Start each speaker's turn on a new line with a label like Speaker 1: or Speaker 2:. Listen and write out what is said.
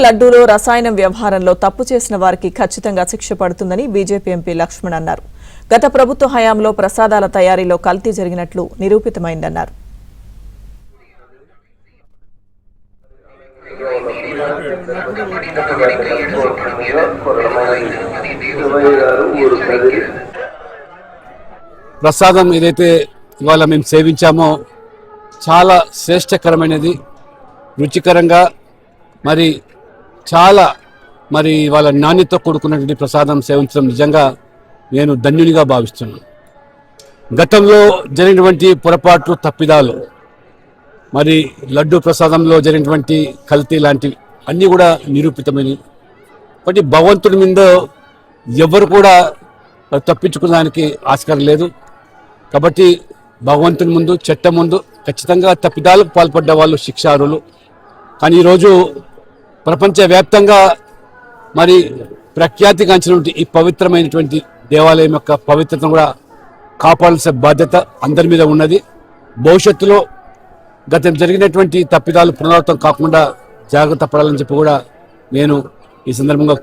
Speaker 1: లడ్డూలో రసాయనం వ్యవహారంలో తప్పు చేసిన వారికి ఖచ్చితంగా శిక్ష పడుతుందని బీజేపీ ఎంపీ లక్ష్మణ్ అన్నారు. గత ప్రభుత్వ హయాంలో ప్రసాదాల తయారీలో కల్తీ జరిగినట్లు నిరూపితమైందన్నారు.
Speaker 2: ప్రసాదం ఏదైతే ఇవాళ మేము సేవించామో చాలా శ్రేష్టకరమైనది, రుచికరంగా మరి చాలా వాళ్ళ నాణ్యత కూడుకున్నటువంటి ప్రసాదం సేవించడం నిజంగా నేను ధన్యునిగా భావిస్తున్నాను. గతంలో జరిగినటువంటి పొరపాట్లు, తప్పిదాలు, మరి లడ్డు ప్రసాదంలో జరిగినటువంటి కల్తీ లాంటివి అన్నీ కూడా నిరూపితమైనవి. కాబట్టి భగవంతుడి మీద ఎవరు కూడా తప్పించుకోవడానికి ఆస్కారం లేదు. కాబట్టి భగవంతుని ముందు, చట్టం ముందు ఖచ్చితంగా తప్పిదాలకు పాల్పడ్డ వాళ్ళు శిక్షార్హులు. కానీ ఈరోజు ప్రపంచవ్యాప్తంగా మరి ప్రఖ్యాతిగాంచినటువంటి ఈ పవిత్రమైనటువంటి దేవాలయం యొక్క పవిత్రతను కూడా కాపాడాల్సిన బాధ్యత అందరి మీద ఉన్నది. భవిష్యత్తులో గతం జరిగినటువంటి తప్పిదాలు పునరావృతం కాకుండా జాగ్రత్త పడాలని చెప్పి కూడా నేను ఈ సందర్భంగా